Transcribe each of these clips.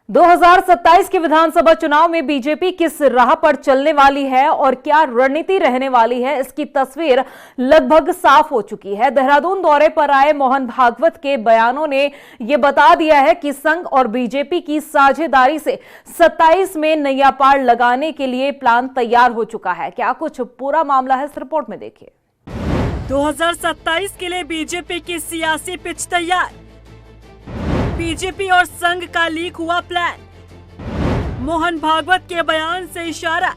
2027 के विधानसभा चुनाव में बीजेपी किस राह पर चलने वाली है और क्या रणनीति रहने वाली है, इसकी तस्वीर लगभग साफ हो चुकी है। देहरादून दौरे पर आए मोहन भागवत के बयानों ने यह बता दिया है कि संघ और बीजेपी की साझेदारी से 27 में नैया पार लगाने के लिए प्लान तैयार हो चुका है। क्या कुछ पूरा मामला है, इस रिपोर्ट में देखिए। 2027 के लिए बीजेपी की सियासी पिच तैयार। बीजेपी और संघ का लीक हुआ प्लान। मोहन भागवत के बयान से इशारा,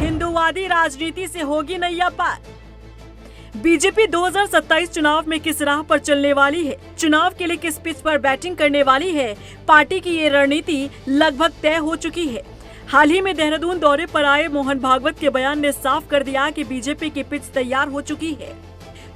हिंदूवादी राजनीति से होगी नैया पार। बीजेपी 2027 चुनाव में किस राह पर चलने वाली है, चुनाव के लिए किस पिच पर बैटिंग करने वाली है, पार्टी की ये रणनीति लगभग तय हो चुकी है। हाल ही में देहरादून दौरे पर आए मोहन भागवत के बयान ने साफ कर दिया कि बीजेपी की पिच तैयार हो चुकी है।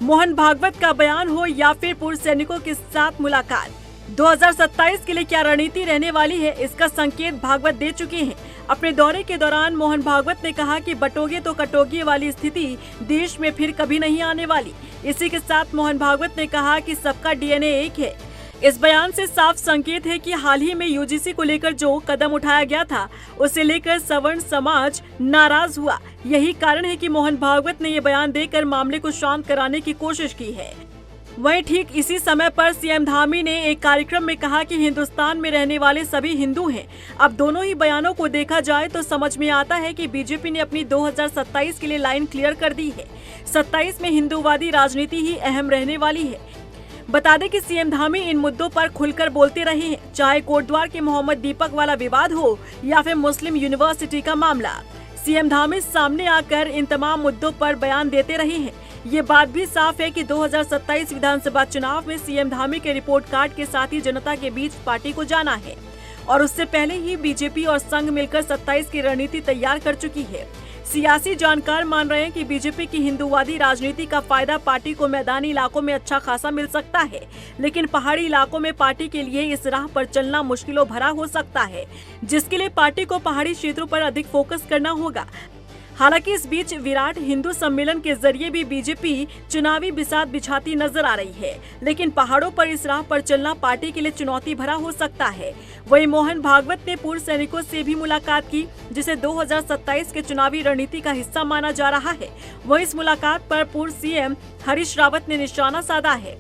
मोहन भागवत का बयान हो या फिर पूर्व सैनिकों के साथ मुलाकात, 2027 के लिए क्या रणनीति रहने वाली है, इसका संकेत भागवत दे चुके हैं। अपने दौरे के दौरान मोहन भागवत ने कहा कि बटोगे तो कटोगे वाली स्थिति देश में फिर कभी नहीं आने वाली। इसी के साथ मोहन भागवत ने कहा कि सबका डीएनए एक है। इस बयान से साफ संकेत है कि हाल ही में यूजीसी को लेकर जो कदम उठाया गया था, उसे लेकर सवर्ण समाज नाराज हुआ। यही कारण है कि मोहन भागवत ने ये बयान देकर मामले को शांत कराने की कोशिश की है। वहीं ठीक इसी समय पर सीएम धामी ने एक कार्यक्रम में कहा कि हिंदुस्तान में रहने वाले सभी हिंदू हैं। अब दोनों ही बयानों को देखा जाए तो समझ में आता है कि बीजेपी ने अपनी 2027 के लिए लाइन क्लियर कर दी है। 27 में हिंदूवादी राजनीति ही अहम रहने वाली है। बता दें कि सीएम धामी इन मुद्दों पर खुलकर बोलते रहे हैं, चाहे कोटद्वार के मोहम्मद दीपक वाला विवाद हो या फिर मुस्लिम यूनिवर्सिटी का मामला। सीएम धामी सामने आकर इन तमाम मुद्दों पर बयान देते रहे हैं। ये बात भी साफ है कि 2027 विधानसभा चुनाव में सीएम धामी के रिपोर्ट कार्ड के साथ ही जनता के बीच पार्टी को जाना है और उससे पहले ही बीजेपी और संघ मिलकर 27 की रणनीति तैयार कर चुकी है। सियासी जानकार मान रहे हैं कि बीजेपी की हिंदूवादी राजनीति का फायदा पार्टी को मैदानी इलाकों में अच्छा खासा मिल सकता है, लेकिन पहाड़ी इलाकों में पार्टी के लिए इस राह पर चलना मुश्किलों भरा हो सकता है, जिसके लिए पार्टी को पहाड़ी क्षेत्रों पर अधिक फोकस करना होगा। हालांकि इस बीच विराट हिंदू सम्मेलन के जरिए भी बीजेपी चुनावी बिसात बिछाती नजर आ रही है, लेकिन पहाड़ों पर इस राह पर चलना पार्टी के लिए चुनौती भरा हो सकता है। वहीं मोहन भागवत ने पूर्व सैनिकों से भी मुलाकात की, जिसे 2027 के चुनावी रणनीति का हिस्सा माना जा रहा है। वहीं इस मुलाकात पर पूर्व सीएम हरीश रावत ने निशाना साधा है।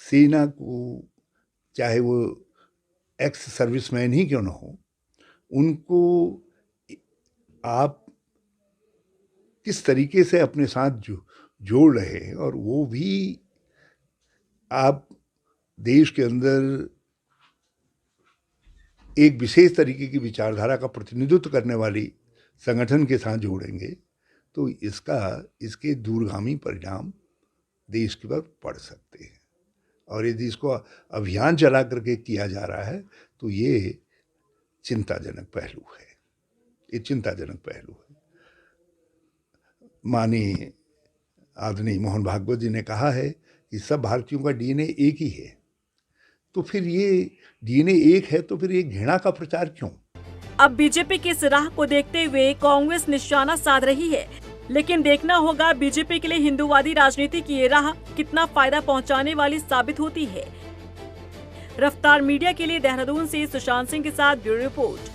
सेना को, चाहे वो एक्स सर्विसमैन ही क्यों न हो, उनको आप किस तरीके से अपने साथ जोड़ रहे हैं, और वो भी आप देश के अंदर एक विशेष तरीके की विचारधारा का प्रतिनिधित्व करने वाली संगठन के साथ जोड़ेंगे, तो इसके दूरगामी परिणाम देश के पर पड़ सकते हैं। और यदि इसको अभियान चला करके किया जा रहा है तो ये चिंताजनक पहलू है। माननीय आदरणीय मोहन भागवत जी ने कहा है कि सब भारतीयों का डीएनए एक ही है, तो फिर ये डीएनए एक है तो फिर ये घृणा का प्रचार क्यों? अब बीजेपी की इस राह को देखते हुए कांग्रेस निशाना साध रही है, लेकिन देखना होगा बीजेपी के लिए हिंदूवादी राजनीति की ये राह कितना फायदा पहुंचाने वाली साबित होती है। रफ्तार मीडिया के लिए देहरादून से सुशांत सिंह के साथ ब्यूरो रिपोर्ट।